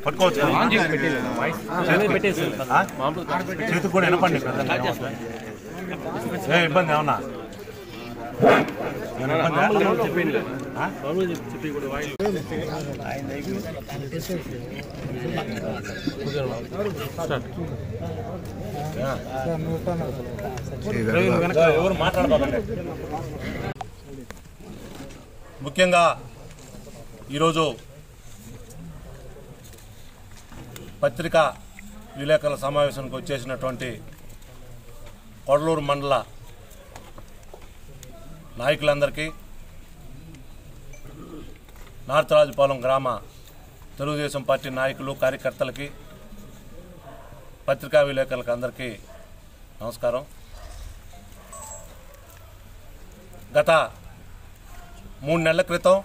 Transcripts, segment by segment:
పట్టుకోవచ్చు చేతికి కూడా వినపండి ఇబ్బంది ఏమన్నా ఎవరు మాట్లాడబాకండి. ముఖ్యంగా ఈరోజు పత్రికా విలేకరుల సమావేశానికి వచ్చేసినటువంటి కొడలూరు మండల నాయకులందరికీ, నార్త్ రాజుపాలెం గ్రామ తెలుగుదేశం పార్టీ నాయకులు కార్యకర్తలకి, పత్రికా విలేకరులకు అందరికీ నమస్కారం. గత 3 నెలల క్రితం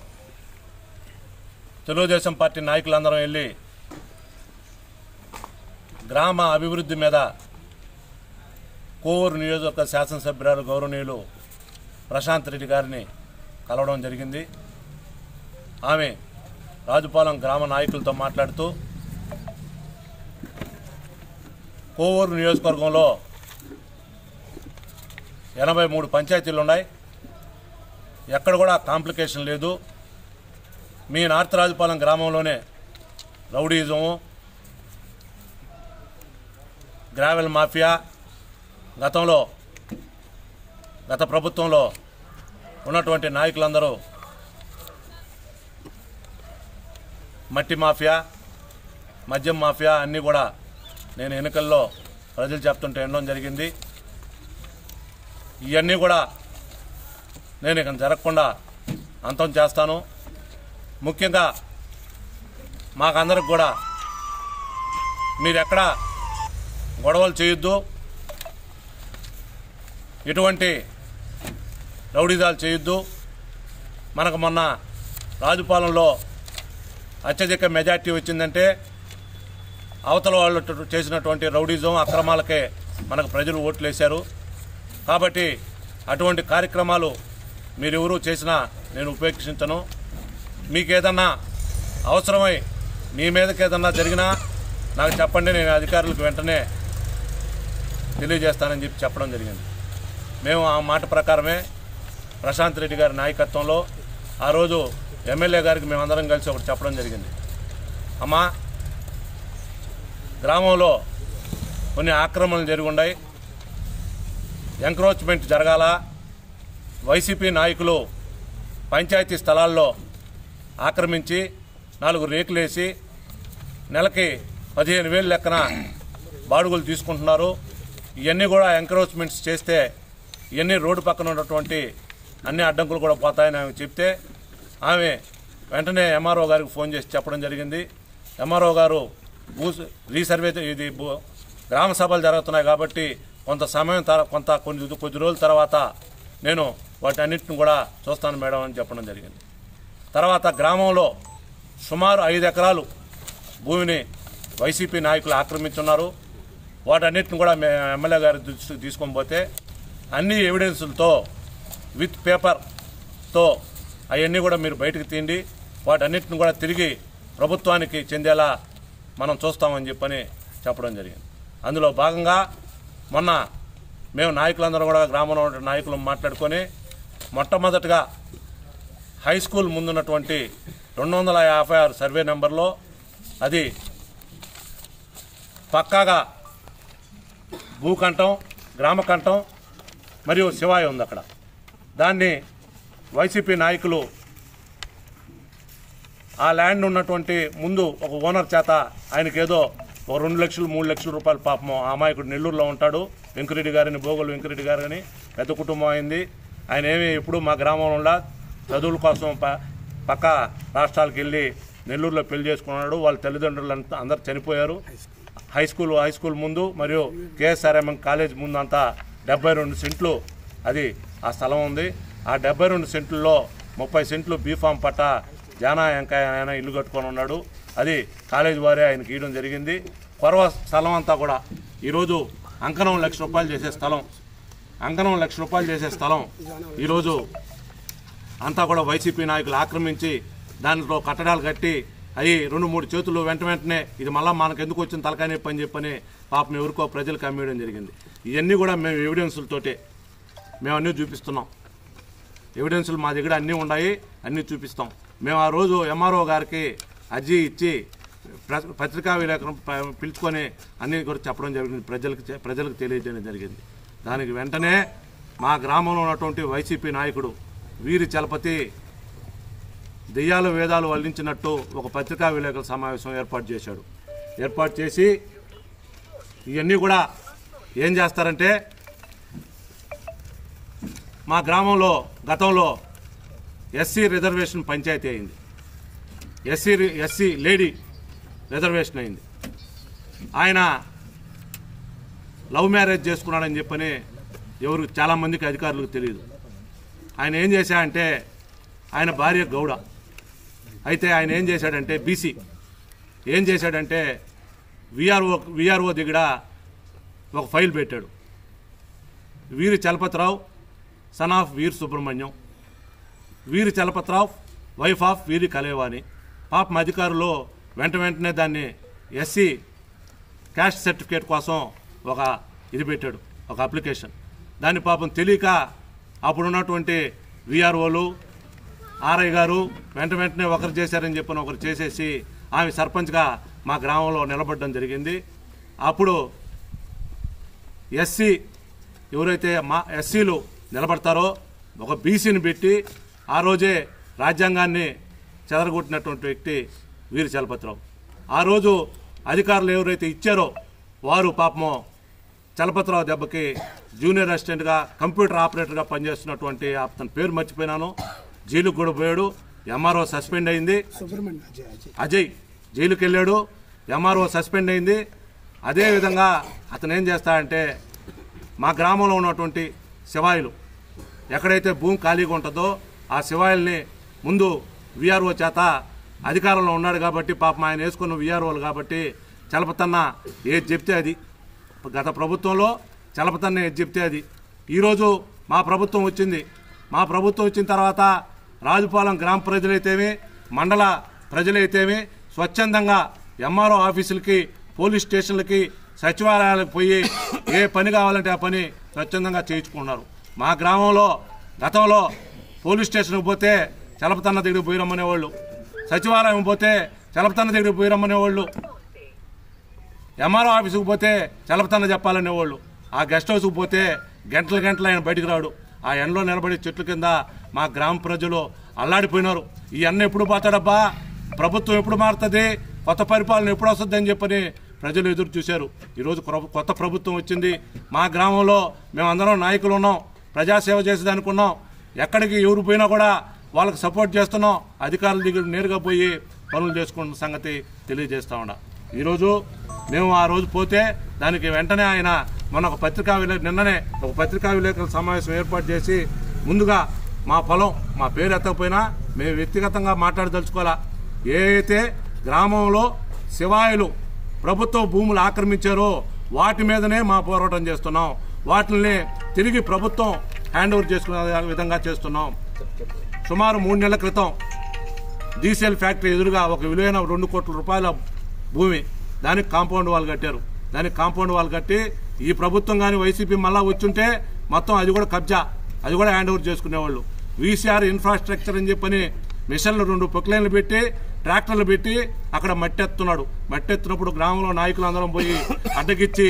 తెలుగుదేశం పార్టీ నాయకులందరం వెళ్ళి గ్రామ అభివృద్ధి మీద కోవూరు నియోజకవర్గ శాసనసభ్యురాలు గౌరవనీయులు ప్రశాంత్ రెడ్డి గారిని కలవడం జరిగింది. ఆమె రాజుపాలెం గ్రామ నాయకులతో మాట్లాడుతూ కోవూరు నియోజకవర్గంలో 83 పంచాయతీలు ఉన్నాయి, ఎక్కడ కూడా కాంప్లికేషన్ లేదు. మీ నార్త్ రాజుపాలెం గ్రామంలోనే రౌడీజము, గ్రావెల్ మాఫియా, గత ప్రభుత్వంలో ఉన్నటువంటి నాయకులందరూ మట్టి మాఫియా, మద్యం మాఫియా అన్నీ కూడా నేను ఎన్నికల్లో ప్రజలు చెప్తుంటే వినడం జరిగింది. ఇవన్నీ కూడా నేను ఇక జరగకుండా అంతం చేస్తాను. ముఖ్యంగా మాకందరికి కూడా మీరు ఎక్కడ గొడవలు చేయొద్దు, ఎటువంటి రౌడీజాలు చేయొద్దు. మనకు మొన్న రాజుపాలెంలో అత్యధిక మెజార్టీ వచ్చిందంటే అవతల వాళ్ళు చేసినటువంటి రౌడీజం అక్రమాలకే మనకు ప్రజలు ఓట్లు వేశారు. కాబట్టి అటువంటి కార్యక్రమాలు మీరెవరూ చేసినా నేను ఉపేక్షించను. మీకేదన్నా అవసరమై మీ మీదకి ఏదన్నా జరిగినా నాకు చెప్పండి, నేను అధికారులకు వెంటనే తెలియజేస్తానని చెప్పడం జరిగింది. మేము ఆ మాట ప్రకారమే ప్రశాంత్ రెడ్డి గారి నాయకత్వంలో ఆ రోజు ఎమ్మెల్యే గారికి మేమందరం కలిసి ఒకటి చెప్పడం జరిగింది. అమ్మా, గ్రామంలో కొన్ని ఆక్రమణలు జరిగి ఉన్నాయి, ఎంక్రోచ్మెంట్ జరగాల, వైసీపీ నాయకులు పంచాయతీ స్థలాల్లో ఆక్రమించి 4 రేకులేసి నెలకి 15,000 లెక్కన బాడుగులు తీసుకుంటున్నారు. ఇవన్నీ కూడా ఎంక్రోచ్మెంట్స్ చేస్తే ఇవన్నీ రోడ్డు పక్కన ఉన్నటువంటి అన్ని అడ్డంకులు కూడా పోతాయని ఆమె చెప్తే ఆమె వెంటనే ఎంఆర్ఓ గారికి ఫోన్ చేసి చెప్పడం జరిగింది. ఎంఆర్ఓ గారు రీసర్వే ఇది గ్రామ సభలు జరుగుతున్నాయి కాబట్టి కొంత సమయం కొద్ది రోజుల తర్వాత నేను వాటన్నిటిని కూడా చూస్తాను మేడం అని చెప్పడం జరిగింది. తర్వాత గ్రామంలో సుమారు 5 ఎకరాలు భూమిని వైసీపీ నాయకులు ఆక్రమించున్నారు. వాటన్నిటిని కూడా ఎమ్మెల్యే గారి దృష్టికి తీసుకొని పోతే అన్ని ఎవిడెన్సులతో విత్ పేపర్తో అవన్నీ కూడా మీరు బయటకు తీయండి, వాటన్నిటిని కూడా తిరిగి ప్రభుత్వానికి చెందేలా మనం చూస్తామని చెప్పడం జరిగింది. అందులో భాగంగా మొన్న మేము నాయకులందరూ కూడా గ్రామంలో ఉన్న నాయకులు మాట్లాడుకొని మొట్టమొదటిగా హై స్కూల్ ముందున్నటువంటి 256 సర్వే నెంబర్లో అది పక్కాగా భూకంఠం, గ్రామకంఠం మరియు శివాయి ఉంది. అక్కడ దాన్ని వైసీపీ నాయకులు ఆ ల్యాండ్ ఉన్నటువంటి ముందు ఒక ఓనర్ చేత ఆయనకి ఏదో 2 లక్షలు 3 లక్షల రూపాయలు పాపం ఆ అమాయకుడు నెల్లూరులో ఉంటాడు, వెంకరెడ్డి గారిని, బోగోలు వెంకరెడ్డి గారిని, పెద్ద కుటుంబం అయింది. ఆయన ఏమి ఎప్పుడు మా గ్రామంలో చదువుల కోసం పక్క రాష్ట్రాలకు వెళ్ళి నెల్లూరులో పెళ్లి చేసుకున్నాడు. వాళ్ళ తల్లిదండ్రులు అందరూ చనిపోయారు. హై స్కూల్ ముందు మరియు కేఎస్ఆర్ఎం కాలేజ్ ముందు అంతా 72 సెంట్లు అది ఆ స్థలం ఉంది. ఆ 72 సెంట్లలో 30 సెంట్లు బీఫామ్ పట్టా జానా వెంకయ్య ఆయన ఇల్లు కట్టుకొని ఉన్నాడు. అది కాలేజ్ వారే ఆయనకి ఇవ్వడం జరిగింది. కొరవ స్థలం అంతా కూడా ఈరోజు అంకణం 1 లక్ష రూపాయలు చేసే స్థలం ఈరోజు అంతా కూడా వైసీపీ నాయకులు ఆక్రమించి దాంట్లో కట్టడాలు కట్టి అవి 2-3 చేతులు వెంటనే ఇది మళ్ళీ మనకు ఎందుకు వచ్చిన తలకాయ నొప్పి అని చెప్పని పాపం ఎవరికో ప్రజలకు అమ్మేయడం జరిగింది. ఇవన్నీ కూడా మేము ఎవిడెన్సులతోటే మేము అన్నీ చూపిస్తున్నాం. ఎవిడెన్సులు మా దగ్గర అన్నీ ఉన్నాయి, అన్నీ చూపిస్తాం. మేము ఆ రోజు ఎంఆర్ఓ గారికి అర్జీ ఇచ్చి పత్రికా విలేకరులను పిలుచుకొని అన్నీ కూడా చెప్పడం జరిగింది, ప్రజలకు తెలియజేయడం జరిగింది. దానికి వెంటనే మా గ్రామంలో ఉన్నటువంటి వైసీపీ నాయకుడు వీరి చలపతి దెయ్యాలు వేదాలు వల్లించినట్టు ఒక పత్రికా విలేకరుల సమావేశం ఏర్పాటు చేశాడు. ఏర్పాటు చేసి ఇవన్నీ కూడా ఏం చేస్తారంటే, మా గ్రామంలో గతంలో ఎస్సీ రిజర్వేషన్ పంచాయతీ అయింది, ఎస్సీ లేడీ రిజర్వేషన్ అయింది. ఆయన లవ్ మ్యారేజ్ చేసుకున్నాడని చెప్పని ఎవరు చాలామందికి అధికారులకు తెలియదు. ఆయన ఏం చేశాడంటే, ఆయన భార్య గౌడ అయితే ఆయన ఏం చేశాడంటే బీసీ ఏం చేశాడంటే విఆర్ఓ దగ్గర ఒక ఫైల్ పెట్టాడు. వీరి చలపతిరావు సన్ ఆఫ్ వీర్ సుబ్రహ్మణ్యం, వీరి చలపతిరావు వైఫ్ ఆఫ్ వీరి కలేవాణి. పాపం అధికారులు వెంటనే దాన్ని ఎస్సీ క్యాస్ట్ సర్టిఫికేట్ కోసం ఒక ఇది పెట్టాడు, ఒక అప్లికేషన్. దాన్ని పాపం తెలియక అప్పుడున్నటువంటి విఆర్ఓలు ఆర్ఐ గారు వెంటనే ఒకరు చేశారని చెప్పని ఒకరు చేసేసి ఆమె సర్పంచ్గా మా గ్రామంలో నిలబడడం జరిగింది. అప్పుడు ఎస్సీ ఎవరైతే మా ఎస్సీలు నిలబడతారో ఒక బీసీని పెట్టి ఆ రోజే రాజ్యాంగాన్ని చెదరగొట్టినటువంటి వ్యక్తి వీరి చలపతిరావు. ఆ రోజు అధికారులు ఎవరైతే ఇచ్చారో వారు పాపము చలపతిరావు దెబ్బకి జూనియర్ అసిస్టెంట్గా కంప్యూటర్ ఆపరేటర్గా పనిచేస్తున్నటువంటి అతని పేరు మర్చిపోయినాను, జైలుకు కూడా పోయాడు. ఎంఆర్ఓ సస్పెండ్ అయింది, అజయ్ జైలుకి వెళ్ళాడు, ఎంఆర్ఓ సస్పెండ్ అయింది. అదేవిధంగా అతను ఏం చేస్తాడంటే మా గ్రామంలో ఉన్నటువంటి శివాయిలు ఎక్కడైతే భూమి ఖాళీగా ఉంటుందో ఆ శివాయిల్ని ముందు విఆర్ఓ చేత అధికారంలో ఉన్నాడు కాబట్టి పాపం ఆయన వేసుకున్న విఆర్ఓలు కాబట్టి చలపతన్న ఏది చెప్తే అది, గత ప్రభుత్వంలో చలపతన్న ఏది చెప్తే అది. ఈరోజు మా ప్రభుత్వం వచ్చింది, మా ప్రభుత్వం వచ్చిన తర్వాత రాజుపాలెం గ్రామ ప్రజలైతేమి మండల ప్రజలైతేమి స్వచ్ఛందంగా ఎంఆర్ఓ ఆఫీసులకి పోలీస్ స్టేషన్లకి సచివాలయాలకు పోయి ఏ పని కావాలంటే ఆ పని స్వచ్ఛందంగా చేయించుకున్నారు. మా గ్రామంలో గతంలో పోలీస్ స్టేషన్కి పోతే చలపతన్న దగ్గరికి పోయి రమ్మనేవాళ్ళు, సచివాలయం పోతే చలపతన్న దగ్గరికి పోయి రమ్మనేవాళ్ళు, ఎంఆర్ఓ ఆఫీసుకు పోతే చలపతన్న చెప్పాలనేవాళ్ళు. ఆ గెస్ట్ హౌస్కి పోతే గంటలు ఆయన బయటికి రాడు. ఆ ఎండలో నిలబడి చెట్ల కింద మా గ్రామ ప్రజలు అల్లాడిపోయినారు. ఈ అన్న ఎప్పుడు పోతాడబ్బా, ప్రభుత్వం ఎప్పుడు మారుతుంది, కొత్త పరిపాలన ఎప్పుడు వస్తుంది అని చెప్పని ప్రజలు ఎదురు చూశారు. ఈరోజు కొత్త ప్రభుత్వం వచ్చింది. మా గ్రామంలో మేమందరం నాయకులు ఉన్నాం, ప్రజాసేవ చేసేదానికి ఉన్నాం. ఎక్కడికి ఎవరు పోయినా కూడా వాళ్ళకి సపోర్ట్ చేస్తున్నాం. అధికారుల దగ్గర నేరుగా పోయి పనులు చేసుకున్న సంగతి తెలియజేస్తా ఉన్నా. ఈరోజు మేము ఆ రోజు పోతే దానికి వెంటనే ఆయన మన నిన్ననే ఒక పత్రికా విలేకరుల సమావేశం ఏర్పాటు చేసి ముందుగా మా పొలం మా పేరు ఎత్తకపోయినా మేము వ్యక్తిగతంగా మాట్లాడదలుచుకోవాలా. ఏ అయితే గ్రామంలో శివాయులు ప్రభుత్వ భూములు ఆక్రమించారో వాటి మీదనే మా పోరాటం చేస్తున్నాం. వాటిని తిరిగి ప్రభుత్వం హ్యాండ్ ఓవర్ చేసుకునే విధంగా చేస్తున్నాం. సుమారు 3 నెలల క్రితం డీసీఎల్ ఫ్యాక్టరీ ఎదురుగా ఒక విలువైన 2 కోట్ల రూపాయల భూమి, దానికి కాంపౌండ్ వాల్ కట్టారు. దానికి కాంపౌండ్ వాల్ కట్టి ఈ ప్రభుత్వం కానీ వైసీపీ మళ్ళా వచ్చుంటే మొత్తం అది కూడా కబ్జా, అది కూడా హ్యాండ్ ఓవర్ చేసుకునేవాళ్ళు. వీసీఆర్ ఇన్ఫ్రాస్ట్రక్చర్ అని చెప్పని మిషన్లు 2 పొక్లైన్లు పెట్టి ట్రాక్టర్లు పెట్టి అక్కడ మట్టెత్తున్నాడు. మట్టెత్తినప్పుడు గ్రామంలో నాయకులు అందరం పోయి అడ్డగిచ్చి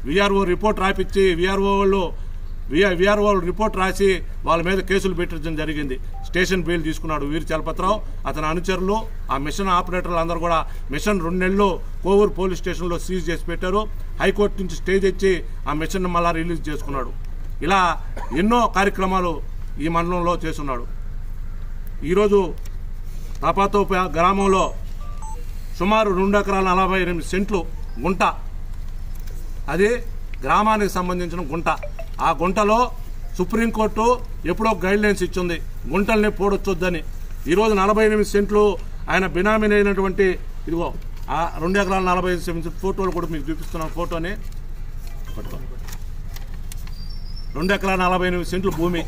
విఆర్ఓ రిపోర్ట్ రాపిచ్చి విఆర్ఓ రిపోర్ట్ రాసి వాళ్ళ మీద కేసులు పెట్టడం జరిగింది. స్టేషన్ బెయిల్ తీసుకున్నాడు వీరి చలపతిరావు, అతని అనుచరులు. ఆ మిషన్ ఆపరేటర్లు అందరూ కూడా మిషన్ 2 నెలలు కోవూరు పోలీస్ స్టేషన్లో సీజ్ చేసి పెట్టారు. హైకోర్టు నుంచి స్టే తెచ్చి ఆ మిషన్ మళ్ళా రిలీజ్ చేసుకున్నాడు. ఇలా ఎన్నో కార్యక్రమాలు ఈ మండలంలో చేస్తున్నాడు. ఈరోజు తపాతో గ్రామంలో సుమారు 2 ఎకరాల 48 సెంట్లు గుంట, అది గ్రామానికి సంబంధించిన గుంట. ఆ గుంటలో సుప్రీంకోర్టు ఎప్పుడో గైడ్లైన్స్ ఇచ్చింది గుంటల్ని పోడొచ్చొద్దని. ఈరోజు 48 సెంట్లు ఆయన బినామీని అయినటువంటి ఇదిగో ఆ 2 ఎకరాల 45 సెంట్లు ఫోటోలు కూడా మీకు చూపిస్తున్నాను. ఫోటోని 2 ఎకరాల 48 సెంట్లు భూమి.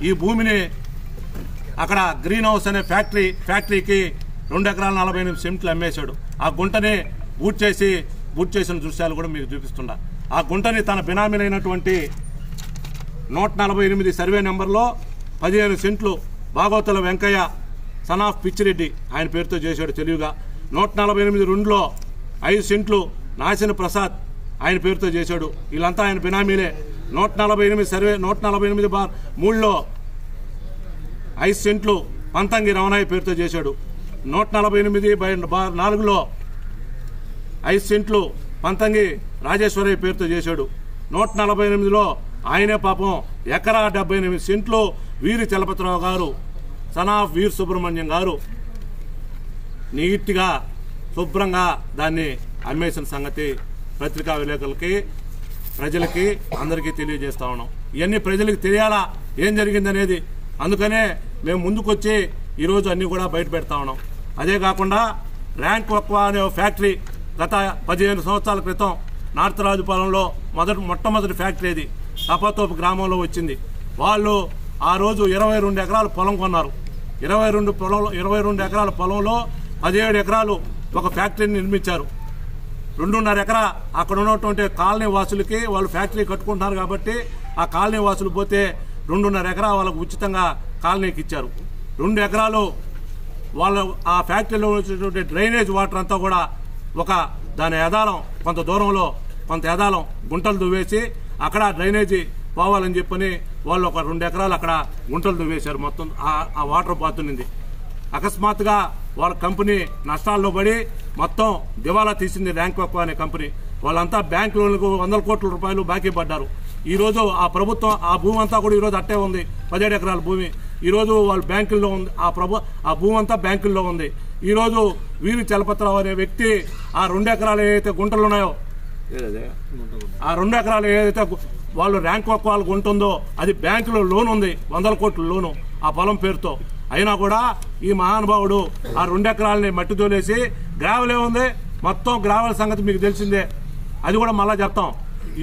ఈ భూమిని అక్కడ గ్రీన్ హౌస్ అనే ఫ్యాక్టరీకి 2 ఎకరాల 48 సెంట్లు అమ్మేశాడు. ఆ గుంటని బూట్ చేసిన దృశ్యాలు కూడా మీకు చూపిస్తున్నా. ఆ గుంటని తన బినామీలైనటువంటి 148 సర్వే నెంబర్లో 15 సెంట్లు భాగవతుల వెంకయ్య సన్ ఆఫ్ పిచ్చిరెడ్డి ఆయన పేరుతో చేశాడు తెలివిగా. 148(2)లో 5 సెంట్లు నాసిన ప్రసాద్ ఆయన పేరుతో చేశాడు. వీళ్ళంతా ఆయన బినామీలే. 148 సర్వే 148(3)లో 5 సెంట్లు పంతంగి రమణయ్య పేరుతో చేశాడు. 148/4లో 5 సెంట్లు పంతంగి రాజేశ్వరయ్య పేరుతో చేశాడు. 148లో ఆయనే పాపం ఎకరా 78 సెంట్లు వీరి చలపతిరావు గారు సన్ ఆఫ్ వీర్ సుబ్రహ్మణ్యం గారు నీట్గా శుభ్రంగా దాన్ని అమ్మేసిన సంగతి పత్రికా విలేకరులకి ప్రజలకి అందరికీ తెలియజేస్తా ఉన్నాం. ఇవన్నీ ప్రజలకు తెలియాలా ఏం జరిగిందనేది. అందుకనే మేము ముందుకొచ్చి ఈరోజు అన్నీ కూడా బయట పెడతా ఉన్నాం. అదే కాకుండా ర్యాంక్ వక్వా అనే ఫ్యాక్టరీ గత 15 సంవత్సరాల క్రితం నార్త్ రాజుపాలెంలో మొట్టమొదటి ఫ్యాక్టరీ అది తపాతోపు గ్రామంలో వచ్చింది. వాళ్ళు ఆ రోజు 22 ఎకరాల పొలం కొన్నారు. 22 ఎకరాల పొలంలో 17 ఎకరాలు ఒక ఫ్యాక్టరీని నిర్మించారు. 2.5 ఎకరా అక్కడ ఉన్నటువంటి కాలనీ వాసులకి వాళ్ళు ఫ్యాక్టరీ కట్టుకుంటున్నారు కాబట్టి ఆ కాలనీ వాసులు పోతే 2.5 ఎకరా వాళ్ళకు ఉచితంగా కాలనీకి ఇచ్చారు. 2 ఎకరాలు వాళ్ళు ఆ ఫ్యాక్టరీలో వచ్చేటువంటి డ్రైనేజ్ వాటర్ అంతా కూడా దాని ఎదాలం కొంత దూరంలో కొంత ఎదాలం గుంటలు దువ్వేసి అక్కడ డ్రైనేజీ పోవాలని చెప్పని వాళ్ళు ఒక 2 ఎకరాలు అక్కడ గుంటలు దువ్వేశారు. మొత్తం ఆ వాటర్ పోతున్నది. అకస్మాత్తుగా వాళ్ళ కంపెనీ నష్టాల్లో పడి మొత్తం దివాలా తీసింది ర్యాంక్ వక్వా అనే కంపెనీ. వాళ్ళంతా బ్యాంక్ లోన్లకు 100 కోట్ల రూపాయలు బాకీ పడ్డారు. ఈరోజు ఆ ప్రభుత్వం ఆ భూమి అంతా కూడా ఈరోజు అట్టే ఉంది. 17 ఎకరాల భూమి ఈరోజు వాళ్ళ బ్యాంకుల్లో ఉంది. ఆ భూమి అంతా బ్యాంకుల్లో ఉంది. ఈరోజు వీరి చలపతిరావు అనే వ్యక్తి ఆ 2 ఎకరాలు ఏదైతే గుంటలు ఉన్నాయో ఆ 2 ఎకరాలు ఏదైతే వాళ్ళు ర్యాంక్ వక్వాలు ఉంటుందో అది బ్యాంకులో లోన్ ఉంది. 100 కోట్ల లోను ఆ పొలం పేరుతో. అయినా కూడా ఈ మహానుభావుడు ఆ 2 ఎకరాలని మట్టి తోలేసి గ్రావెల్ ఏముంది మొత్తం గ్రావెల్ సంగతి మీకు తెలిసిందే. అది కూడా మళ్ళా చెప్తాం.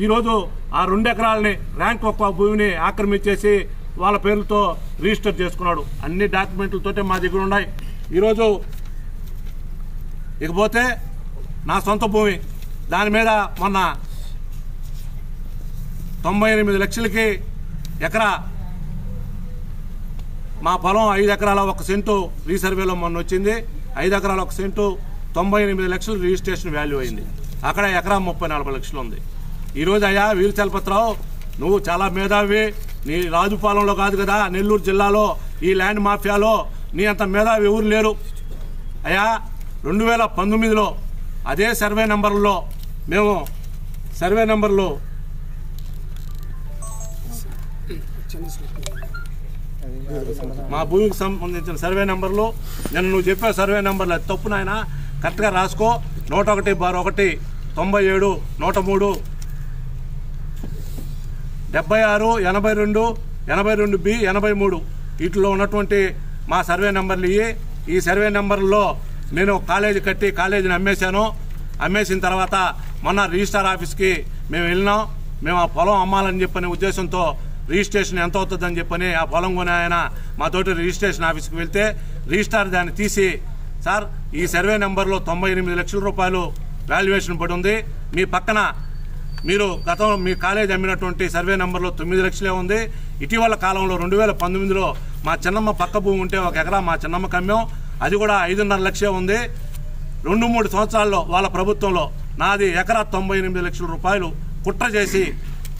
ఈరోజు ఆ 2 ఎకరాలని ర్యాంక్ వక్వా భూమిని ఆక్రమించేసి వాళ్ళ పేర్లతో రిజిస్టర్ చేసుకున్నాడు. అన్ని డాక్యుమెంట్లతోటే మా దగ్గర ఉన్నాయి. ఈరోజు ఇకపోతే నా సొంత భూమి దాని మీద మొన్న 98 లక్షలకి ఎకరా మా పొలం 5 ఎకరాల 1 సెంటు రీసర్వేలో మొన్న వచ్చింది. 5 ఎకరాల 1 సెంటు 98 లక్షలు రిజిస్ట్రేషన్ వాల్యూ అయింది. అక్కడ ఎకరా 30-40 లక్షలు ఉంది. ఈరోజు అయ్యా వీరి చలపతిరావు నువ్వు చాలా మేధావి. నీ రాజుపాలెంలో కాదు కదా నెల్లూరు జిల్లాలో ఈ ల్యాండ్ మాఫియాలో నీ అంత మేధావి ఎవరు లేరు అయ్యా. 2019లో అదే సర్వే నెంబర్లో మేము సర్వే నెంబర్లో మా భూమికి సంబంధించిన సర్వే నెంబర్లు నేను నువ్వు చెప్పే సర్వే నెంబర్లు అది తప్పు నాయన కరెక్ట్గా రాసుకో. 101/1 97 103 76 82 82B 83 వీటిలో ఉన్నటువంటి మా సర్వే నెంబర్లు ఈ సర్వే నెంబర్లో నేను కాలేజీ కట్టి కాలేజీని అమ్మేశాను. అమ్మేసిన తర్వాత మొన్న రిజిస్టార్ ఆఫీస్కి మేము వెళ్ళినాం. మేము ఆ పొలం అమ్మాలని చెప్పని ఉద్దేశంతో రిజిస్ట్రేషన్ ఎంత అవుతుందని చెప్పని ఆ పొలం కొని ఆయన మాతోటి రిజిస్ట్రేషన్ ఆఫీస్కి వెళ్తే రిజిస్టార్ దాన్ని తీసి సార్ ఈ సర్వే నెంబర్లో 98 లక్షల రూపాయలు వాల్యుయేషన్ పడి ఉంది. మీ పక్కన మీరు గతంలో మీ కాలేజ్ అమ్మినటువంటి సర్వే నెంబర్లో 9 లక్షలే ఉంది. ఇటీవల కాలంలో 2019లో మా చిన్నమ్మ పక్క భూమి ఉంటే 1 ఎకరా మా చిన్నమ్మకి అమ్మాం. అది కూడా 5.5 లక్షలే ఉంది. 2-3 సంవత్సరాల్లో వాళ్ళ ప్రభుత్వంలో నాది ఎకరా 98 లక్షల రూపాయలు కుట్ర చేసి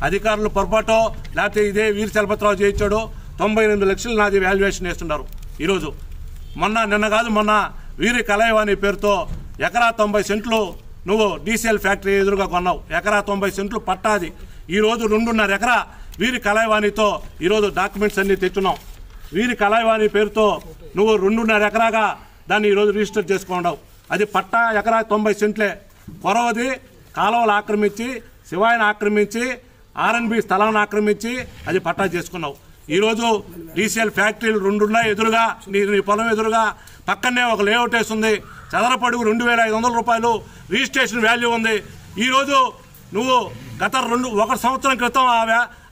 అధికారులు పొరపాటో లేకపోతే ఇదే వీరి చలపతిరావు చేయించాడు 98 లక్షలు నాది వాల్యుయేషన్ వేస్తున్నారు. ఈరోజు మొన్న వీరి కలయవాణి పేరుతో ఎకరా 90 సెంట్లు నువ్వు డీసీఎల్ ఫ్యాక్టరీ ఎదురుగా కొన్నావు. ఎకరా 90 సెంట్లు పట్టాది. ఈరోజు 2.5 ఎకరా వీరి కలయవాణితో ఈరోజు డాక్యుమెంట్స్ అన్ని తెచ్చున్నావు. వీరి కలయవాణి పేరుతో నువ్వు 2.5 ఎకరాగా దాన్ని ఈరోజు రిజిస్టర్ చేసుకున్నావు. అది పట్టా ఎకరా 90 సెంట్లే. కొరవది కాలువలు ఆక్రమించి శివాయిని ఆక్రమించి ఆర్ఎన్బి స్థలాన్ని ఆక్రమించి అది పట్టా చేసుకున్నావు. ఈరోజు డీసీఎల్ ఫ్యాక్టరీలు 2 ఉన్నాయి ఎదురుగా నీ పొలం ఎదురుగా. పక్కనే ఒక లేఅవుట్ వేస్తుంది. చదరపడుగు 2,500 రూపాయలు రిజిస్ట్రేషన్ వాల్యూ ఉంది. ఈరోజు నువ్వు గత 1 సంవత్సరం క్రితం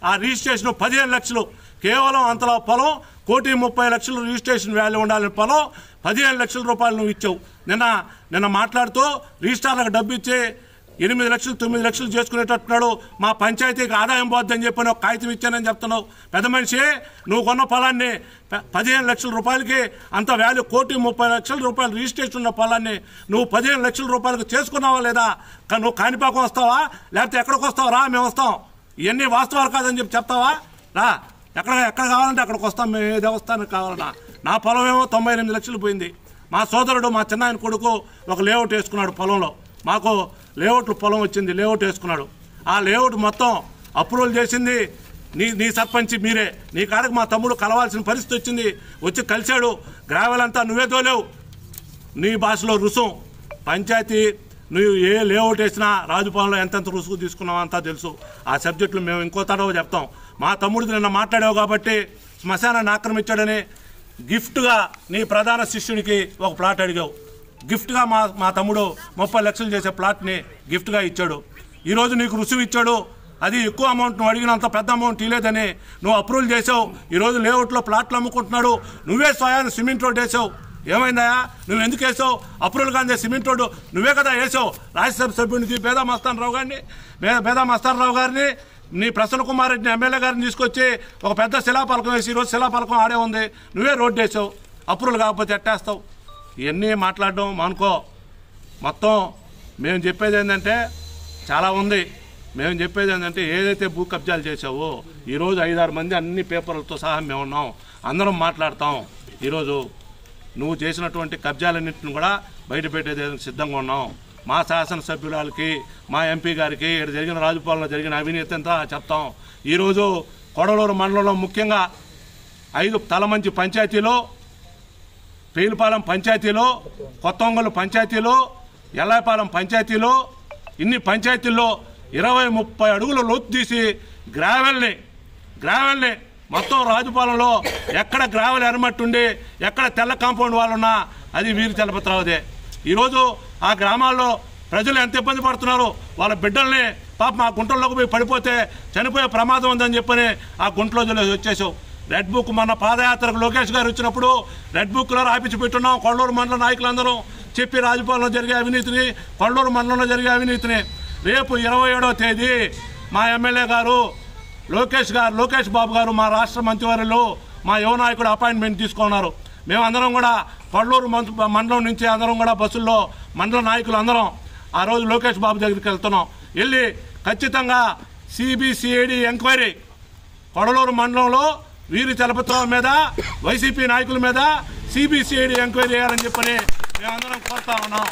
ఆ రిజిస్ట్రేషన్ 15 లక్షలు కేవలం అంతలో పొలం 1,30,00,000 రిజిస్ట్రేషన్ వాల్యూ ఉండాలని పొలం 15 లక్షల రూపాయలు నువ్వు ఇచ్చావు. నిన్న మాట్లాడుతూ రిజిస్ట్రార్లకు డబ్బు ఇచ్చి 8 లక్షలు 9 లక్షలు చేసుకునేటట్టున్నాడు. మా పంచాయతీకి ఆదాయం పోద్దని చెప్పి ఒక కాగితం ఇచ్చానని చెప్తున్నావు. పెద్ద మనిషి, నువ్వు కొన్న పొలాన్ని 15 లక్షల రూపాయలకి అంత వాల్యూ 1,30,00,000 రూపాయలు రిజిస్ట్రేషన్ ఉన్న పొలాన్ని నువ్వు 15 లక్షల రూపాయలకు చేసుకున్నావా లేదా? నువ్వు కాణిపాకం వస్తావా లేకపోతే ఎక్కడికి వస్తావు? రా, మేము వస్తాం. ఇవన్నీ వాస్తవాలు కాదని చెప్పి చెప్తావా? రా, ఎక్కడ కావాలంటే అక్కడికి వస్తాం. మేము ఏ దేవస్థానం కావాలన్నా. నా పొలం ఏమో 98 లక్షలు పోయింది. మా సోదరుడు, మా చిన్నాయన కొడుకు ఒక లేఅవుట్ వేసుకున్నాడు పొలంలో. మాకు లేఅవుట్లు పొలం వచ్చింది, లేఅవుట్ వేసుకున్నాడు. ఆ లేఅవుట్ మొత్తం అప్రూవల్ చేసింది నీ సర్పంచి మీరే. నీ కాడకు మా తమ్ముడు కలవాల్సిన పరిస్థితి వచ్చింది. వచ్చి కలిశాడు. గ్రావెల్ అంతా నువ్వే తోలేవు. నీ భాషలో రుసుం. పంచాయతీ నువ్వు ఏ లేఅవుట్ వేసినా రాజుపాలెంలో ఎంతెంత రుసుకు తీసుకున్నావు అంతా తెలుసు. ఆ సబ్జెక్టులు మేము ఇంకో తడవ చెప్తాం. మా తమ్ముడికి నిన్న మాట్లాడావు కాబట్టి శ్మశానాన్ని ఆక్రమించాడని గిఫ్ట్గా నీ ప్రధాన శిష్యుడికి ఒక ప్లాట్ అడిగావు. గిఫ్ట్గా మా తమ్ముడు 30 లక్షలు చేసే ప్లాట్ని గిఫ్ట్గా ఇచ్చాడు. ఈరోజు నీకు రుసుము ఇచ్చాడు. అది ఎక్కువ అమౌంట్, నువ్వు అడిగినంత పెద్ద అమౌంట్ ఇలేదని నువ్వు అప్రూవల్ చేసావు. ఈరోజు లేఅవుట్లో ప్లాట్లు అమ్ముకుంటున్నాడు. నువ్వే స్వయాన్ని సిమెంట్ రోడ్ వేసావు. ఏమైందయా? నువ్వు ఎందుకు వేసావు? అప్రూవల్ కానీ సిమెంట్ రోడ్డు నువ్వే కదా వేసావు. రాజ్యసభ సభ్యునికి బేదా మస్తాన్ రావు గారిని నీ ప్రసన్న కుమార్ రెడ్డిని ఎమ్మెల్యే గారిని తీసుకొచ్చి ఒక పెద్ద శిలాపలకం వేసి ఈరోజు శిలాపలకం ఆడే ఉంది. నువ్వే రోడ్డు వేసావు. అప్రూవల్ కాకపోతే ఎట్టేస్తావు? ఇవన్నీ మాట్లాడడం మానుకో. మొత్తం మేము చెప్పేది ఏంటంటే చాలా ఉంది. మేము చెప్పేది ఏంటంటే ఏదైతే భూ కబ్జాలు చేసావో ఈరోజు 5-6 మంది అన్ని పేపర్లతో సహా మేము ఉన్నాం, అందరం మాట్లాడతాం. ఈరోజు నువ్వు చేసినటువంటి కబ్జాలన్నింటిని కూడా బయట పెట్టేది సిద్ధంగా ఉన్నాం. మా శాసనసభ్యులకి, మా ఎంపీ గారికి ఇక్కడ జరిగిన రాజుపాలెంలో జరిగిన అవినీతి అంతా చెప్తాం. ఈరోజు కొడలూరు మండలంలో ముఖ్యంగా 5 తలమంచి పంచాయతీలో, పేలుపాలెం పంచాయతీలో, కొత్తంగల్ పంచాయతీలో, ఎల్లాయపాలెం పంచాయతీలో, ఇన్ని పంచాయతీల్లో 20-30 అడుగుల లోతు తీసి గ్రావెల్ని మొత్తం రాజుపాలెంలో ఎక్కడ గ్రావెల్ ఎరమట్టుండి ఎక్కడ తెల్ల కాంపౌండ్ వాళ్ళున్నా అది వీరి చలపతిరావుదే. ఈరోజు ఆ గ్రామాల్లో ప్రజలు ఎంత ఇబ్బంది పడుతున్నారు. వాళ్ళ బిడ్డల్ని పాపం ఆ గుంటల్లోకి పోయి పడిపోతే చనిపోయే ప్రమాదం ఉందని చెప్పని ఆ గుంటలో వచ్చేసావు. రెడ్ బుక్ మొన్న పాదయాత్రకు లోకేష్ గారు వచ్చినప్పుడు రెడ్ బుక్లో రాపించి పెట్టున్నాం. కొల్లూరు మండల నాయకులందరూ చెప్పి రాజుపాలెంలో జరిగే అవినీతిని, కొల్లూరు మండలంలో జరిగే అవినీతిని. రేపు 27వ తేదీ మా ఎమ్మెల్యే గారు లోకేష్ బాబు గారు, మా రాష్ట్ర మంత్రివర్యులు, మా యువ నాయకుడు అపాయింట్మెంట్ తీసుకున్నారు. మేమందరం కూడా కొల్లూరు మండలం నుంచి అందరం కూడా బస్సుల్లో మండల నాయకులు అందరం ఆ రోజు లోకేష్ బాబు దగ్గరికి వెళ్తున్నాం. వెళ్ళి ఖచ్చితంగా సిబిసిఐడి ఎంక్వైరీ కొడలూరు మండలంలో వీరి చలపతిరావు మీద, వైసీపీ నాయకుల మీద సిబిసిఐడి ఎంక్వైరీ చేయాలని చెప్పని మేమందరం కోరుతా ఉన్నాం.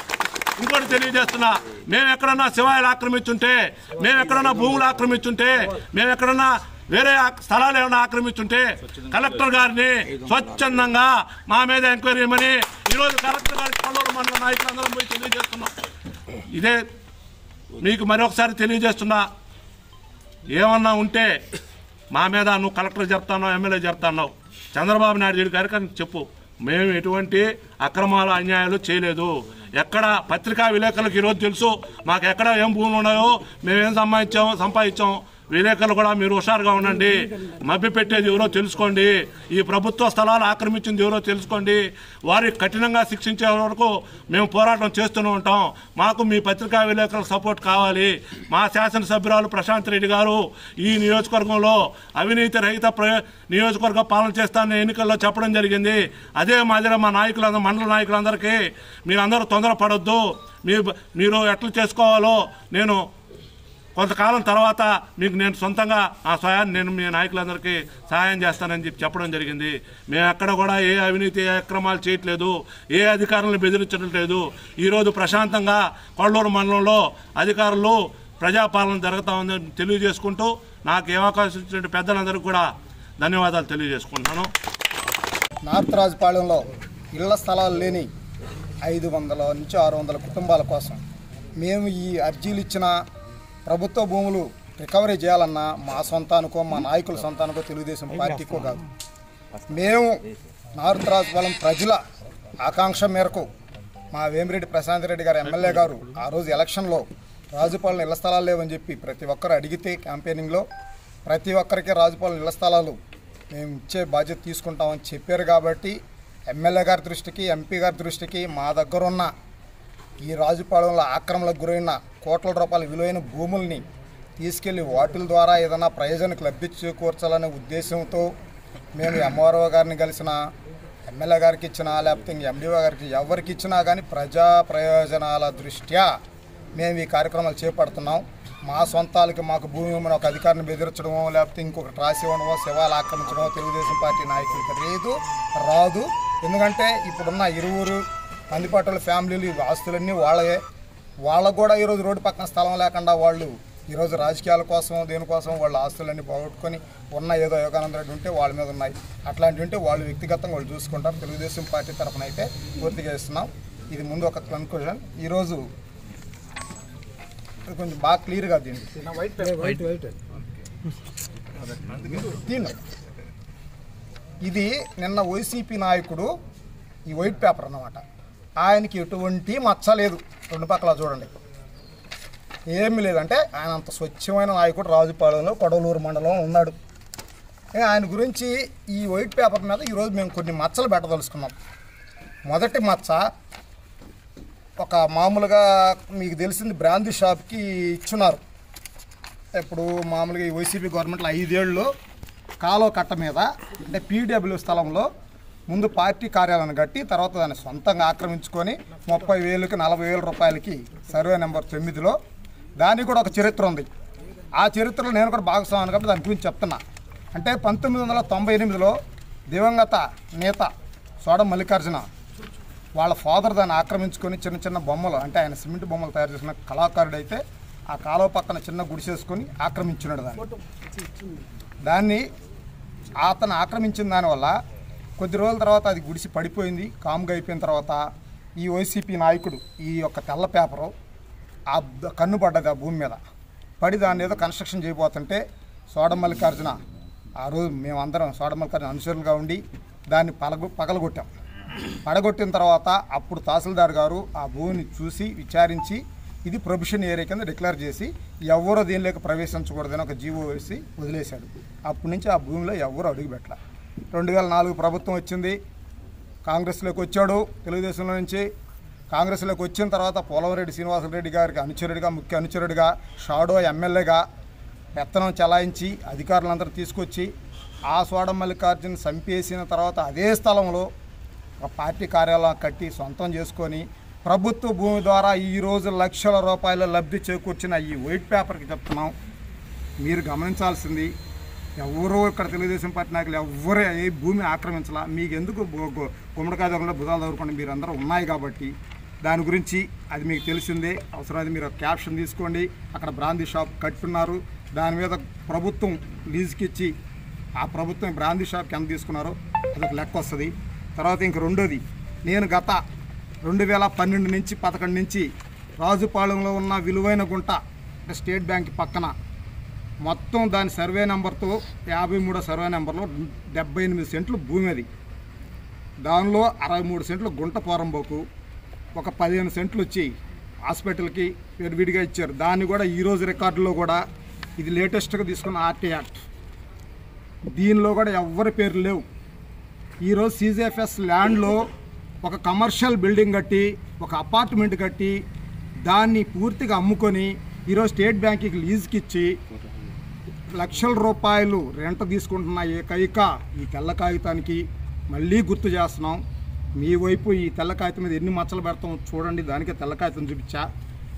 ఇంకోటి తెలియజేస్తున్నా, మేము ఎక్కడన్నా శివాయిలు ఆక్రమించుంటే, మేము ఎక్కడన్నా భూములు ఆక్రమించుంటే, మేము ఎక్కడన్నా వేరే స్థలాలు ఏమైనా ఆక్రమించుంటే కలెక్టర్ గారిని స్వచ్ఛందంగా మా మీద ఎంక్వైరీ చేయమని ఈరోజు కలెక్టర్ గారికి కొల్లూరు మండల నాయకులందరం పోయి తెలియజేస్తున్నాం. ఇదే మీకు మరొకసారి తెలియజేస్తున్నా, ఏమన్నా ఉంటే మా మీద నువ్వు కలెక్టర్ చెప్తానో, ఎమ్మెల్యే చెప్తానో, చంద్రబాబు నాయుడు గారికి చెప్పు. మేము ఎటువంటి అక్రమాలు, అన్యాయాలు చేయలేదు. ఎక్కడ పత్రికా విలేకరులకు ఈరోజు తెలుసు మాకు ఎక్కడ ఏం భూములు ఉన్నాయో, మేమేం సంపాదించాం. విలేకరులు కూడా మీరు హుషారుగా ఉండండి. మభ్య పెట్టేది ఎవరో తెలుసుకోండి. ఈ ప్రభుత్వ స్థలాలు ఆక్రమించింది ఎవరో తెలుసుకోండి. వారికి కఠినంగా శిక్షించే వరకు మేము పోరాటం చేస్తూనే ఉంటాం. మాకు మీ పత్రికా విలేకరుల సపోర్ట్ కావాలి. మా శాసనసభ్యురాలు ప్రశాంత్ రెడ్డి గారు ఈ నియోజకవర్గంలో అవినీతి రహిత నియోజకవర్గ పాలన చేస్తానని ఎన్నికల్లో చెప్పడం జరిగింది. అదే మాదిరి మా నాయకులందరూ, మండల నాయకులందరికీ మీరందరూ తొందరపడొద్దు. మీరు ఎట్లా చేసుకోవాలో నేను కొంతకాలం తర్వాత మీకు నేను సొంతంగా ఆ స్వయాన్ని నేను మీ నాయకులందరికీ సహాయం చేస్తానని చెప్పడం జరిగింది. మేము ఎక్కడ కూడా ఏ అవినీతి, ఏ అక్రమాలు చేయట్లేదు, ఏ అధికారులను బెదిరించడం లేదు. ఈరోజు ప్రశాంతంగా కొల్లూరు మండలంలో అధికారులు ప్రజాపాలన జరుగుతూ ఉందని తెలియజేసుకుంటూ నాకు ఏ అవకాశం ఇచ్చిన పెద్దలందరికీ కూడా ధన్యవాదాలు తెలియజేసుకుంటున్నాను. నార్త్ రాజుపాలెంలో ఇళ్ల స్థలాలు లేని 500 నుంచి 600 కుటుంబాల కోసం మేము ఈ అర్జీలు ఇచ్చిన ప్రభుత్వ భూములు రికవరీ చేయాలన్నా మా సొంతానికో, మా నాయకుల సొంతానికో, తెలుగుదేశం పార్టీకో కాదు. మేము నార్త్ రాజుపాలెం ప్రజల ఆకాంక్ష మేరకు మా వేమిరెడ్డి ప్రశాంత్ రెడ్డి గారు ఎమ్మెల్యే గారు ఆ రోజు ఎలక్షన్లో రాజుపాలెం ఇళ్ల స్థలాలు లేవని చెప్పి ప్రతి ఒక్కరు అడిగితే క్యాంపెయినింగ్లో ప్రతి ఒక్కరికి రాజుపాలెం ఇళ్ల స్థలాలు మేము ఇచ్చే బాధ్యత తీసుకుంటామని చెప్పారు. కాబట్టి ఎమ్మెల్యే గారి దృష్టికి, ఎంపీ గారి దృష్టికి, మా దగ్గరున్న ఈ రాజుపాలెంలో ఆక్రమణకు గురైన కోట్ల రూపాయల విలువైన భూముల్ని తీసుకెళ్లి వాటిల ద్వారా ఏదైనా ప్రయోజనానికి లబ్ధి చేకూర్చాలనే ఉద్దేశంతో మేము ఎంఆర్ఓ గారిని కలిసిన, ఎమ్మెల్యే గారికి ఇచ్చినా లేకపోతే ఎండిఓ గారికి ఎవరికి ఇచ్చినా కానీ ప్రజా ప్రయోజనాల దృష్ట్యా మేము ఈ కార్యక్రమాలు చేపడుతున్నాం. మా సొంతాలకి మాకు భూమి ఇవ్వమని ఒక అధికారిని బెదిరించడమో లేకపోతే ఇంకొకటి రాసి ఇవ్వడమో, శివాలు ఆక్రమించడమో తెలుగుదేశం పార్టీ నాయకులకి రాదు. ఎందుకంటే ఇప్పుడున్న ఇరువురు మందిపాటల ఫ్యామిలీలు ఆస్తులన్నీ వాళ్ళకు కూడా ఈరోజు రోడ్డు పక్కన స్థలం లేకుండా వాళ్ళు ఈరోజు రాజకీయాల కోసం దేనికోసం వాళ్ళ ఆస్తులన్నీ పోగొట్టుకొని ఉన్న ఏదో యోగానంద రెడ్డి ఉంటే వాళ్ళ మీద ఉన్నాయి. అట్లాంటివి ఉంటే వాళ్ళు వ్యక్తిగతంగా వాళ్ళు చూసుకుంటారు. తెలుగుదేశం పార్టీ తరఫున అయితే పూర్తిగా ఇస్తున్నాం. ఇది ముందు ఒక కన్క్లూజన్. ఈరోజు కొంచెం బాగా క్లియర్గా ఇది నిన్న వైసీపీ నాయకుడు ఈ వైట్ పేపర్ అన్నమాట. ఆయనకి ఎటువంటి మచ్చ లేదు, రెండు పక్కల చూడండి, ఏమీ లేదంటే ఆయన అంత స్వచ్ఛమైన నాయకుడు రాజుపాలెంలో కొడవలూరు మండలం ఉన్నాడు. ఆయన గురించి ఈ వైట్ పేపర్ మీద ఈరోజు మేము కొన్ని మచ్చలు పెట్టదలుచుకున్నాం. మొదటి మచ్చ, ఒక మామూలుగా మీకు తెలిసింది బ్రాందీ షాప్కి ఇచ్చున్నారు. ఇప్పుడు మామూలుగా ఈ వైసీపీ గవర్నమెంట్లో 5 ఏళ్ళు కాలువ కట్ట మీద అంటే పీడబ్ల్యూ స్థలంలో ముందు పార్టీ కార్యాలయాన్ని కట్టి తర్వాత దాన్ని సొంతంగా ఆక్రమించుకొని 30,000కి 40,000 రూపాయలకి సర్వే నెంబర్ 9లో దానికి కూడా ఒక చరిత్ర ఉంది. ఆ చరిత్రలో నేను కూడా భాగస్వామిని కాబట్టి దాని గురించి చెప్తున్నా. అంటే 1998లో దివంగత నేత సోడం మల్లికార్జున వాళ్ళ ఫాదర్ దాన్ని ఆక్రమించుకొని చిన్న చిన్న బొమ్మలు, అంటే ఆయన సిమెంట్ బొమ్మలు తయారు చేసిన కళాకారుడు అయితే ఆ కాలువ పక్కన చిన్న గుడిసేసుకొని ఆక్రమించినాడు దాన్ని. అతను ఆక్రమించిన దానివల్ల కొద్ది రోజుల తర్వాత అది గుడిసి పడిపోయింది. కాముగా అయిపోయిన తర్వాత ఈ వైసీపీ నాయకుడు ఈ యొక్క తెల్ల పేపరు ఆ కన్ను పడ్డది ఆ భూమి మీద పడి దాన్ని ఏదో కన్స్ట్రక్షన్ చేయబోతుంటే సోడం మల్లికార్జున ఆ రోజు మేమందరం సోడం మల్లికార్జున అనుచరులుగా ఉండి దాన్ని పగలగొట్టాం. పడగొట్టిన తర్వాత అప్పుడు తహసీల్దార్ గారు ఆ భూమిని చూసి విచారించి ఇది ప్రొబిషన్ ఏరియా కింద డిక్లేర్ చేసి ఎవరో దీనిలోకి ప్రవేశించకూడదని ఒక జీవో వేసి వదిలేశాడు. అప్పటి నుంచి ఆ భూమిలో ఎవరు అడుగుపెట్టలే. 2004 ప్రభుత్వం వచ్చింది, కాంగ్రెస్లోకి వచ్చాడు. తెలుగుదేశంలో నుంచి కాంగ్రెస్లోకి వచ్చిన తర్వాత పోలవరెడ్డి శ్రీనివాసరెడ్డి గారికి అనుచరుడిగా, ముఖ్య అనుచరుడిగా, షాడో ఎమ్మెల్యేగా పెత్తనం చలాయించి అధికారులందరూ తీసుకొచ్చి ఆ సోడం మల్లికార్జున చంపేసిన తర్వాత అదే స్థలంలో ఒక పార్టీ కార్యాలయం కట్టి సొంతం చేసుకొని ప్రభుత్వ భూమి ద్వారా ఈరోజు లక్షల రూపాయల లబ్ధి చేకూర్చిన ఈ వైట్ పేపర్కి చెప్తున్నాం. మీరు గమనించాల్సింది, ఎవరో ఇక్కడ తెలుగుదేశం పార్టీ నాయకులు ఎవరో ఏ భూమి ఆక్రమించాలా, మీకు ఎందుకు గుమ్మడికాయ దగ్గర భుజాలు దొరకకుండా మీరు అందరూ ఉన్నాయి కాబట్టి దాని గురించి అది మీకు తెలిసిందే. అవసరమైతే మీరు క్యాప్షన్ తీసుకోండి. అక్కడ బ్రాందీ షాప్ కట్టున్నారు, దాని మీద ప్రభుత్వం లీజుకి ఇచ్చి ఆ ప్రభుత్వం బ్రాందీ షాప్కి ఎంత తీసుకున్నారో అదొక లెక్క వస్తుంది. తర్వాత ఇంక రెండోది, నేను గత 2012 నుంచి 11 నుంచి రాజుపాలెంలో ఉన్న విలువైన గుంట అంటే స్టేట్ బ్యాంక్ పక్కన మొత్తం దాని సర్వే నెంబర్తో 53వ సర్వే నెంబర్లో 78 సెంట్లు భూమి అది. దానిలో 63 సెంట్లు గుంట పోరంబోకు, ఒక 15 సెంట్లు వచ్చి హాస్పిటల్కి విడిగా ఇచ్చారు. దాన్ని కూడా ఈరోజు రికార్డులో కూడా ఇది లేటెస్ట్గా తీసుకున్న ఆర్టీ యాక్ట్, దీనిలో కూడా ఎవరి పేర్లు లేవు. ఈరోజు సీజేఎఫ్ఎస్ ల్యాండ్లో ఒక కమర్షియల్ బిల్డింగ్ కట్టి ఒక అపార్ట్మెంట్ కట్టి దాన్ని పూర్తిగా అమ్ముకొని ఈరోజు స్టేట్ బ్యాంక్కి లీజుకి ఇచ్చి లక్షల రూపాయలు రెంట్ తీసుకుంటున్న ఏకైక ఈ తెల్ల కాగితానికి మళ్ళీ గుర్తు చేస్తున్నాం. మీ వైపు ఈ తెల్ల కాగితం మీద ఎన్ని మచ్చలు పెడతాం చూడండి, దానికే తెల్ల కాగితం చూపించా.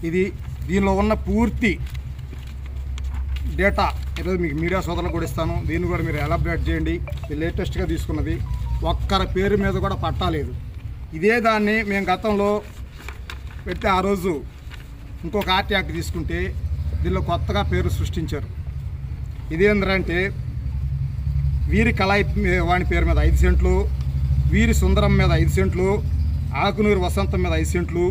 ఇది దీనిలో ఉన్న పూర్తి డేటా ఈరోజు మీకు మీడియా సోదరులకు కూడా ఇస్తాను. దీన్ని కూడా మీరు ఎలాబరేట్ చేయండి. ఇది లేటెస్ట్గా తీసుకున్నది, ఒక్కరి పేరు మీద కూడా పట్టాలేదు. ఇదే దాన్ని మేము గతంలో పెడితే ఆ రోజు ఇంకొక ఆర్టీ యాక్ట్ తీసుకుంటే దీనిలో కొత్తగా పేరు సృష్టించారు. ఇదేంటంటే వీరి కళాయి వాణి పేరు మీద 5 సెంట్లు, వీరి సుందరం మీద 5 సెంట్లు, ఆకునూరు వసంతం మీద 5 సెంట్లు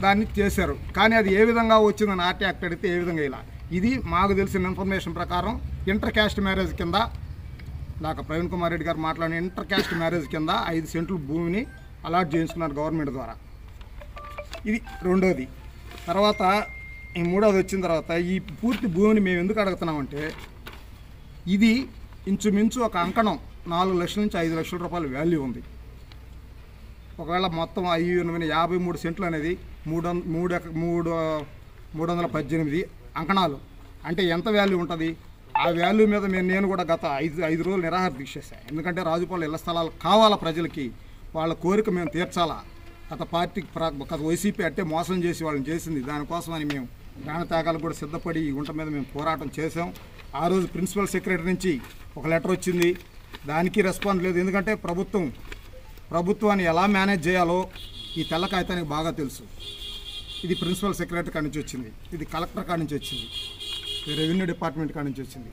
దాన్ని చేశారు. కానీ అది ఏ విధంగా వచ్చిందని ఆర్టీ యాక్ట్ అడిగితే ఏ విధంగా ఇలా. ఇది మాకు తెలిసిన ఇన్ఫర్మేషన్ ప్రకారం ఇంటర్ క్యాస్ట్ మ్యారేజ్ కింద, నాకు ప్రవీణ్ కుమార్ రెడ్డి గారు మాట్లాడిన ఇంటర్ క్యాస్ట్ మ్యారేజ్ కింద 5 సెంట్లు భూమిని అలాట్ చేయించుకున్నారు గవర్నమెంట్ ద్వారా. ఇది రెండోది. తర్వాత ఈ మూడోది వచ్చిన తర్వాత ఈ పూర్తి భూమిని మేము ఎందుకు అడుగుతున్నామంటే ఇది ఇంచుమించు ఒక అంకణం 4 లక్షల నుంచి 5 లక్షల రూపాయల వాల్యూ ఉంది. ఒకవేళ మొత్తం 53 సెంట్లు అనేది 318 అంకణాలు అంటే ఎంత వాల్యూ ఉంటుంది? ఆ వాల్యూ మీద నేను కూడా గత 5 రోజులు నిరాహార దీక్ష చేశాను. ఎందుకంటే రాజుపాలెం ఇళ్ల స్థలాలు కావాలా ప్రజలకి, వాళ్ళ కోరిక మేము తీర్చాలా. గత వైసీపీ అంటే మోసం చేసి వాళ్ళని చేసింది, దానికోసమని మేము ప్రాణత్యాగాలకు కూడా సిద్ధపడి ఈ గుంట మీద మేము పోరాటం చేసాం. ఆ రోజు ప్రిన్సిపల్ సెక్రటరీ నుంచి ఒక లెటర్ వచ్చింది, దానికి రెస్పాన్స్ లేదు. ఎందుకంటే ప్రభుత్వాన్ని ఎలా మేనేజ్ చేయాలో ఈ తెల్ల కాగితానికి బాగా తెలుసు. ఇది ప్రిన్సిపల్ సెక్రటరీ కాడి నుంచి వచ్చింది, ఇది కలెక్టర్ కాడి నుంచి వచ్చింది, రెవెన్యూ డిపార్ట్మెంట్ కాడి నుంచి వచ్చింది.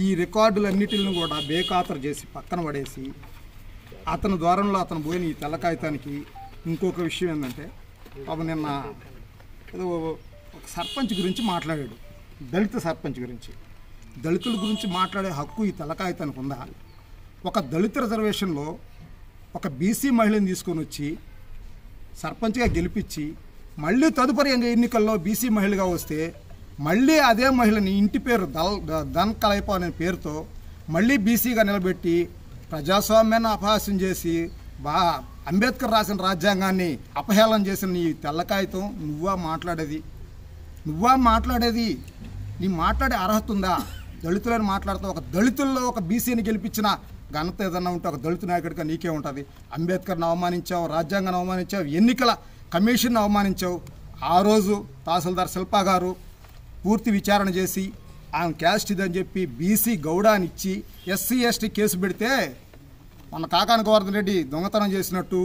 ఈ రికార్డులన్నిటిని కూడా బేఖాతరు చేసి పక్కన పడేసి అతని ద్వారంలో అతను పోయిన ఈ తెల్ల కాగితానికి ఇంకొక విషయం ఏంటంటే, పాపం నిన్న ఏదో ఒక సర్పంచ్ గురించి మాట్లాడాడు, దళిత సర్పంచ్ గురించి. దళితుల గురించి మాట్లాడే హక్కు ఈ తెల్ల కాగితానికి ఉందా? ఒక దళిత రిజర్వేషన్లో ఒక బీసీ మహిళని తీసుకొని వచ్చి సర్పంచ్గా గెలిపించి మళ్ళీ తదుపరి ఎన్నికల్లో బీసీ మహిళగా వస్తే మళ్ళీ అదే మహిళని ఇంటి పేరు ధన్ కలైప అనే పేరుతో మళ్ళీ బీసీగా నిలబెట్టి ప్రజాస్వామ్యాన్ని అపహాస్యం చేసి అంబేద్కర్ రాసిన రాజ్యాంగాన్ని అపహేళన చేసిన నీ తెల్ల కాగితం నువ్వా మాట్లాడేది? నీ మాట్లాడే అర్హత ఉందా? దళితులని మాట్లాడుతావు. ఒక దళితుల్లో ఒక బీసీని గెలిపించిన ఘనత ఏదన్నా ఉంటే ఒక దళిత నాయకుడిగా నీకే ఉంటుంది. అంబేద్కర్ని అవమానించావు, రాజ్యాంగాన్ని అవమానించావు, ఎన్నికల కమిషన్ను అవమానించావు. ఆ రోజు తహసీల్దార్ శిల్పా గారు పూర్తి విచారణ చేసి ఆమె క్యాస్ట్ ఇదని చెప్పి బీసీ గౌడాని ఇచ్చి ఎస్సీ ఎస్టీ కేసు పెడితే మన కాకాని గోవర్ధన్ రెడ్డి దొంగతనం చేసినట్టు,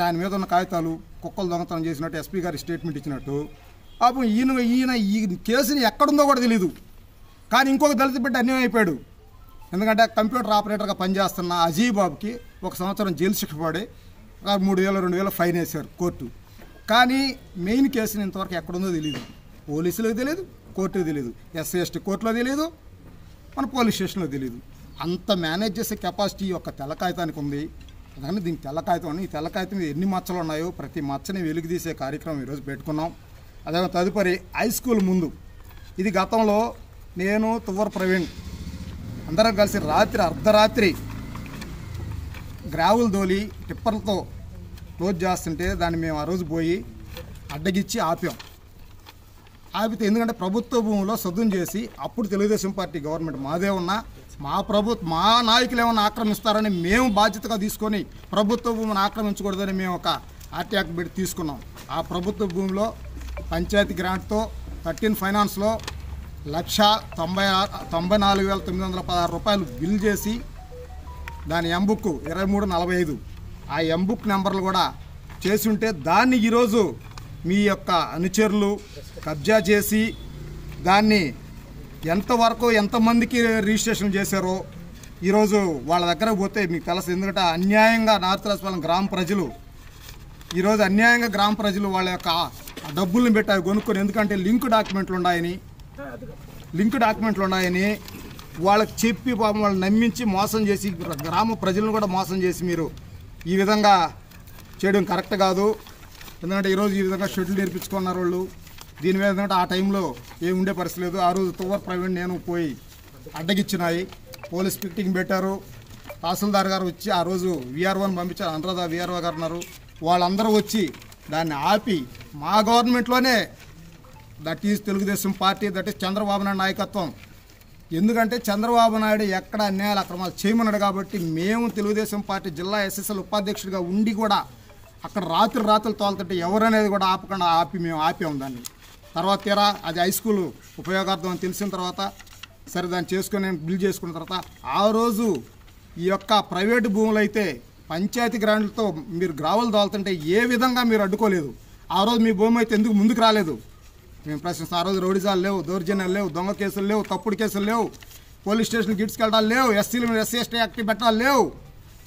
దాని మీద ఉన్న కాగితాలు కుక్కలు దొంగతనం చేసినట్టు ఎస్పీ గారి స్టేట్మెంట్ ఇచ్చినట్టు, పాపం ఈయన ఈ కేసుని ఎక్కడుందో కూడా తెలియదు. కానీ ఇంకొక దళిత బిడ్డ అన్యాయం అయిపోయాడు. ఎందుకంటే కంప్యూటర్ ఆపరేటర్గా పనిచేస్తున్న అజయ్ బాబుకి 1 సంవత్సరం జైలు శిక్ష పడి 3,000 2,000 ఫైన్ వేశారు కోర్టు. కానీ మెయిన్ కేసుని ఇంతవరకు ఎక్కడుందో తెలియదు. పోలీసులకు తెలియదు, కోర్టుకు తెలియదు, ఎస్సీ ఎస్టీ కోర్టులో తెలియదు, మన పోలీస్ స్టేషన్లో తెలియదు. అంత మేనేజ్ చేసే కెపాసిటీ యొక్క తెల్ల కాగితానికి ఉంది. అందుకని దీనికి తెల్ల కాగితం అని, ఈ తెల్ల కాగితం మీద ఎన్ని మచ్చలు ఉన్నాయో ప్రతి మచ్చని వెలుగుదీసే కార్యక్రమం ఈరోజు పెట్టుకున్నాం. అదే తదుపరి హై స్కూల్ ముందు ఇది గతంలో నేను తువ్వర ప్రవీణ్ అందరం కలిసి అర్ధరాత్రి గ్రావులు దోలి టిప్పర్లతో క్లోజ్ చేస్తుంటే దాన్ని మేము ఆ రోజు పోయి అడ్డగిచ్చి ఆపితే ఎందుకంటే ప్రభుత్వ భూములో సద్దుం చేసి అప్పుడు తెలుగుదేశం పార్టీ గవర్నమెంట్ మాదే ఉన్నా మా నాయకులు ఏమన్నా ఆక్రమిస్తారని మేము బాధ్యతగా తీసుకొని ప్రభుత్వ భూమిని ఆక్రమించకూడదని మేము ఒక ఆర్టీ యాక్ట్ పెట్టి తీసుకున్నాం. ఆ ప్రభుత్వ భూమిలో పంచాయతీ గ్రాంట్తో 13 ఫైనాన్స్లో 1,94,916 రూపాయలు బిల్ చేసి దాని ఎంబుక్ 2345 ఆ ఎంబుక్ నెంబర్లు కూడా చేసి ఉంటే దాన్ని ఈరోజు మీ యొక్క అనుచరులు కబ్జా చేసి దాన్ని ఎంతమందికి రిజిస్ట్రేషన్ చేశారో ఈరోజు వాళ్ళ దగ్గర పోతే మీకు తెలుసు. ఎందుకంటే అన్యాయంగా నార్త్ రాజపాలెం గ్రామ ప్రజలు ఈరోజు గ్రామ ప్రజలు వాళ్ళ యొక్క డబ్బులను పెట్టి అవి కొనుక్కొని, ఎందుకంటే లింక్ డాక్యుమెంట్లు ఉన్నాయని వాళ్ళకి చెప్పి వాళ్ళు నమ్మించి మోసం చేసి గ్రామ ప్రజలను కూడా మోసం చేసి మీరు ఈ విధంగా చేయడం కరెక్ట్ కాదు. ఎందుకంటే ఈరోజు ఈ విధంగా షెడ్యూల్ నేర్పించుకున్నారు వాళ్ళు. దీని మీద ఎందుకంటే ఆ టైంలో ఏమి ఉండే పరిస్థితి లేదు. ఆ రోజు తువ్వర ప్రవీణ్ నేను పోయి అడ్డగిచ్చినాయి, పోలీస్ పికెటింగ్ పెట్టారు. తహసీల్దార్ గారు వచ్చి ఆ రోజు వీఆర్ఓని పంపించారు, అనురాధ వీఆర్ఓ గారు ఉన్నారు, వాళ్ళందరూ వచ్చి దాన్ని ఆపి మా గవర్నమెంట్లోనే that is Telugu Desam party, that is Chandrababu Naidu నాయకత్వం. ఎందుకంటే చంద్రబాబు నాయుడు ఎక్కడ అన్యాయాలు అక్రమాలు చేయమన్నాడు కాబట్టి మేము తెలుగుదేశం పార్టీ జిల్లా ఎస్ఎస్ఎల్ ఉపాధ్యక్షుడిగా ఉండి కూడా అక్కడ రాత్రులు తోలుతుంటే ఎవరనేది కూడా ఆపకుండా మేము ఆపాము దాన్ని. తర్వాత తీరా అది హై స్కూల్ ఉపయోగార్థం అని తెలిసిన తర్వాత సరే దాన్ని చేసుకొని బిల్ చేసుకున్న తర్వాత ఆ రోజు ఈ యొక్క ప్రైవేటు భూములు అయితే పంచాయతీ గ్రాంట్లతో మీరు గ్రావెల్ తోలుతుంటే ఏ విధంగా మీరు అడ్డుకోలేదు? ఆ రోజు మీ భూమి అయితే ఎందుకు ముందుకు రాలేదు? మేము ప్రశ్నిస్తాం. ఆ రోజు రౌడిజాలు లేవు, దౌర్జన్యాలు లేవు, దొంగ కేసులు లేవు, తప్పుడు కేసులు లేవు, పోలీస్ స్టేషన్ గిడ్స్కెళ్ళాలి లేవు, ఎస్సీల మీద ఎస్సీ ఎస్టీ యాక్ట్ పెట్టాలి లేవు,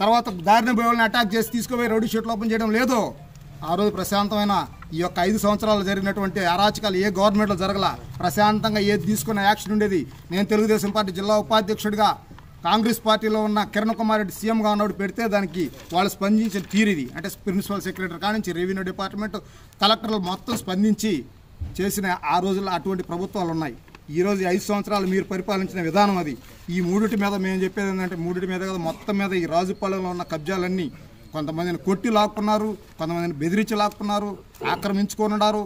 తర్వాత దారిన పోయేవాళ్ళని అటాక్ చేసి తీసుకుపోయి రౌడీ షీట్లు ఓపెన్ చేయడం లేదు. ఆ రోజు ప్రశాంతమైన ఈ యొక్క 5 సంవత్సరాలు జరిగినటువంటి అరాచకాలు ఏ గవర్నమెంట్లో జరగల. ప్రశాంతంగా ఏది తీసుకున్న యాక్షన్ ఉండేది. నేను తెలుగుదేశం పార్టీ జిల్లా ఉపాధ్యక్షుడిగా కాంగ్రెస్ పార్టీలో ఉన్న కిరణ్ కుమార్ రెడ్డి సీఎంగా ఉన్నప్పుడు పెడితే దానికి వాళ్ళు స్పందించిన తీరిది. అంటే ప్రిన్సిపల్ సెక్రటరీ కానించి రెవెన్యూ డిపార్ట్మెంట్, కలెక్టర్లు మొత్తం స్పందించి చేసిన ఆ రోజుల్లో అటువంటి ప్రభుత్వాలు ఉన్నాయి. ఈరోజు 5 సంవత్సరాలు మీరు పరిపాలించిన విధానం అది. ఈ మూడిటి మీద మేము చెప్పేది ఏంటంటే మూడిటి మీద కదా మొత్తం మీద ఈ రాజుపాలెంలో ఉన్న కబ్జాలన్నీ కొంతమందిని కొట్టి లాక్కున్నారు, కొంతమందిని బెదిరించి లాక్కున్నారు, ఆక్రమించుకున్నారు.